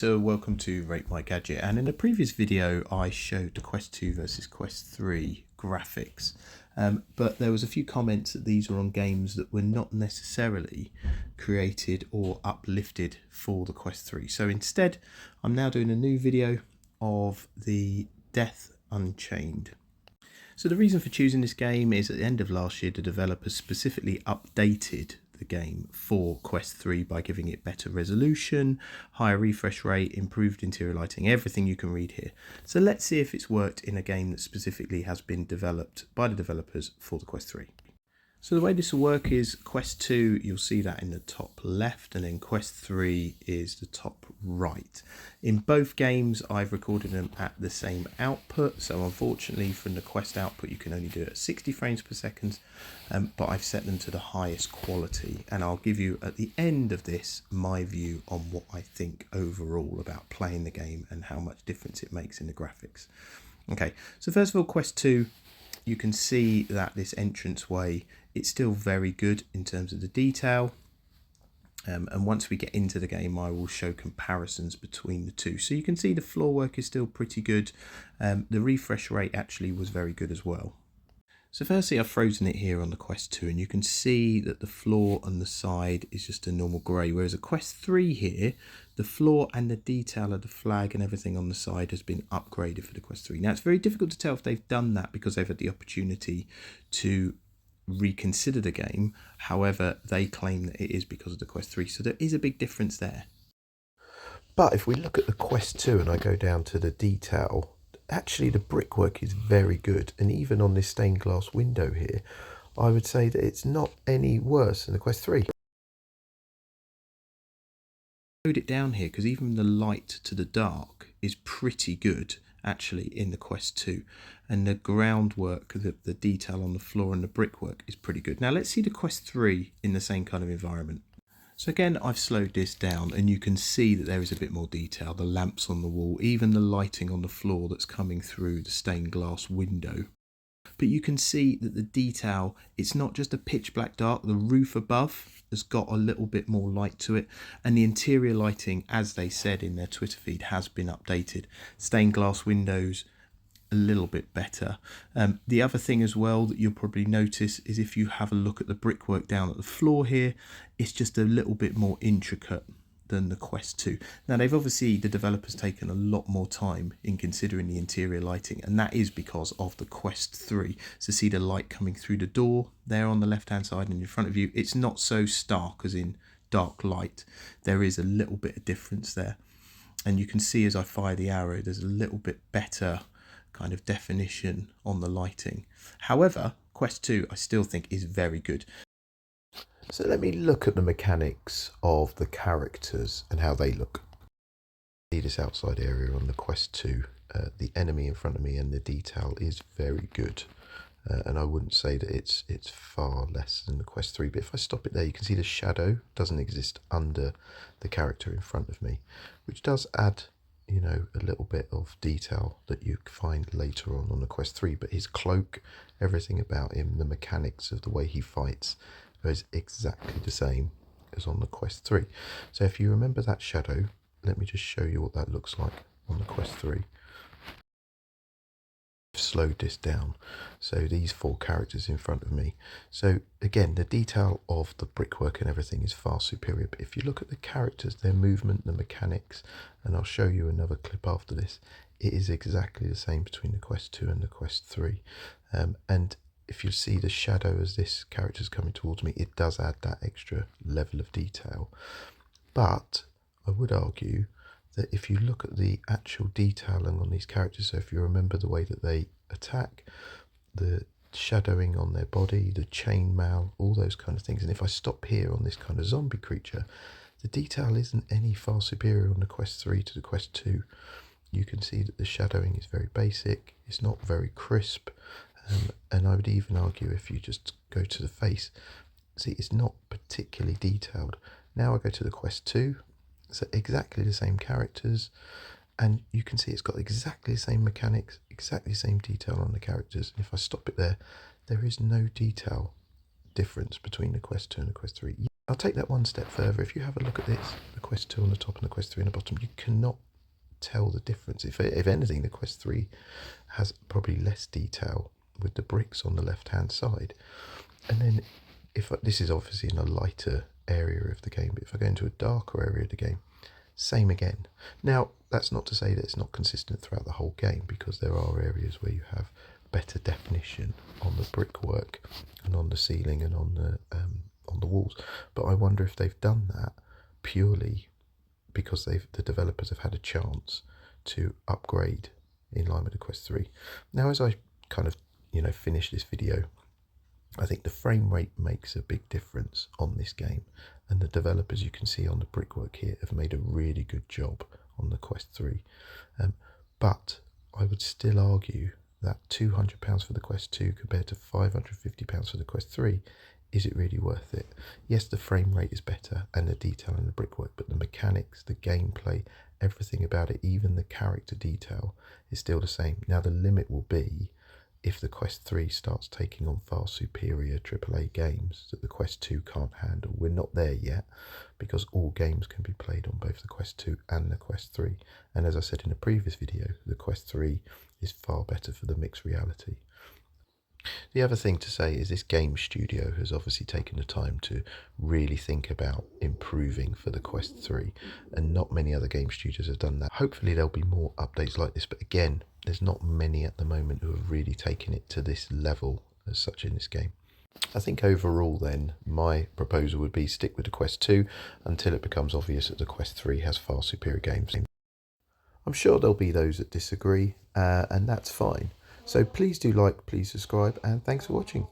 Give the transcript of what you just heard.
So welcome to Rate My Gadget, and in a previous video I showed the Quest 2 versus Quest 3 graphics, but there was a few comments that these were on games that were not necessarily created or uplifted for the Quest 3. So instead I'm now doing a new video of the DeathUnchained. So the reason for choosing this game is at the end of last year the developers specifically updated the game for Quest 3 by giving it better resolution, higher refresh rate, improved interior lighting, everything you can read here. So let's see if it's worked in a game that specifically has been developed by the developers for the Quest 3. So the way this will work is Quest 2, you'll see that in the top left, and then Quest 3 is the top right. In both games I've recorded them at the same output, so unfortunately from the Quest output you can only do it at 60 frames per second, but I've set them to the highest quality, and I'll give you at the end of this my view on what I think overall about playing the game and how much difference it makes in the graphics. Okay, so first of all, Quest 2, you can see that this entranceway, it's still very good in terms of the detail, and once we get into the game I will show comparisons between the two. So you can see the floor work is still pretty good. The refresh rate actually was very good as well. So firstly I've frozen it here on the Quest 2, and you can see that the floor on the side is just a normal grey, whereas a Quest 3 here, the floor and the detail of the flag and everything on the side has been upgraded for the Quest 3. Now it's very difficult to tell if they've done that because they've had the opportunity to reconsider the game. However, they claim that it is because of the Quest 3, so there is a big difference there. But if we look at the Quest 2 and I go down to the detail, actually the brickwork is very good, and even on this stained glass window here I would say that it's not any worse than the Quest 3. Slowed it down here because even the light to the dark is pretty good actually in the Quest 2, and the groundwork, the detail on the floor and the brickwork is pretty good. Now let's see the Quest 3 in the same kind of environment. So again I've slowed this down and you can see that there is a bit more detail, the lamps on the wall, even the lighting on the floor that's coming through the stained glass window. But you can see that the detail, it's not just a pitch black dark, the roof above has got a little bit more light to it, and the interior lighting, as they said in their Twitter feed, has been updated. Stained glass windows, a little bit better. The other thing as well that you'll probably notice is if you have a look at the brickwork down at the floor here, it's just a little bit more intricate than the Quest 2. Now they've obviously, the developers, taken a lot more time in considering the interior lighting, and that is because of the Quest 3. So see the light coming through the door there on the left hand side and in front of you, it's not so stark as in dark light. There is a little bit of difference there, and you can see as I fire the arrow there's a little bit better kind of definition on the lighting. However, Quest 2 I still think is very good. So let me look at the mechanics of the characters and how they look. See this outside area on the Quest 2, the enemy in front of me and the detail is very good. And I wouldn't say that it's far less than the Quest 3, but if I stop it there you can see the shadow doesn't exist under the character in front of me, which does add, you know, a little bit of detail that you find later on the Quest 3. But his cloak, everything about him, the mechanics of the way he fights is exactly the same as on the Quest 3. So if you remember that shadow, let me just show you what that looks like on the Quest 3. I've slowed this down, so these four characters in front of me. So again, the detail of the brickwork and everything is far superior, but if you look at the characters, their movement, the mechanics, and I'll show you another clip after this, it is exactly the same between the Quest 2 and the Quest 3. And if you see the shadow as this character's coming towards me, it does add that extra level of detail. But I would argue that if you look at the actual detailing on these characters, so if you remember the way that they attack, the shadowing on their body, the chainmail, all those kind of things, and if I stop here on this kind of zombie creature, the detail isn't any far superior on the Quest 3 to the Quest 2. You can see that the shadowing is very basic, it's not very crisp, and I would even argue if you just go to the face, see it's not particularly detailed. Now I go to the Quest 2, so exactly the same characters, and you can see it's got exactly the same mechanics, exactly the same detail on the characters. And if I stop it there, there is no detail difference between the Quest 2 and the Quest 3. I'll take that one step further. If you have a look at this, the Quest 2 on the top and the Quest 3 on the bottom, you cannot tell the difference. If anything, the Quest 3 has probably less detail with the bricks on the left-hand side. And then, this is obviously in a lighter area of the game, but if I go into a darker area of the game, same again. Now, that's not to say that it's not consistent throughout the whole game, because there are areas where you have better definition on the brickwork and on the ceiling and on the walls. But I wonder if they've done that purely because the developers have had a chance to upgrade in line with the Quest 3. Now, as I kind of finish this video, I think the frame rate makes a big difference on this game, and the developers, you can see on the brickwork here, have made a really good job on the Quest 3. But I would still argue that £200 for the Quest 2 compared to £550 for the Quest 3, is it really worth it? Yes, the frame rate is better and the detail in the brickwork, but the mechanics, the gameplay, everything about it, even the character detail, is still the same. Now, the limit will be if the Quest 3 starts taking on far superior AAA games that the Quest 2 can't handle. We're not there yet, because all games can be played on both the Quest 2 and the Quest 3. And as I said in a previous video, the Quest 3 is far better for the mixed reality. The other thing to say is this game studio has obviously taken the time to really think about improving for the Quest 3, and not many other game studios have done that. Hopefully there'll be more updates like this, but again, there's not many at the moment who have really taken it to this level as such in this game. I think overall then, my proposal would be stick with the Quest 2 until it becomes obvious that the Quest 3 has far superior games. I'm sure there'll be those that disagree, and that's fine. So please do like, please subscribe, and thanks for watching.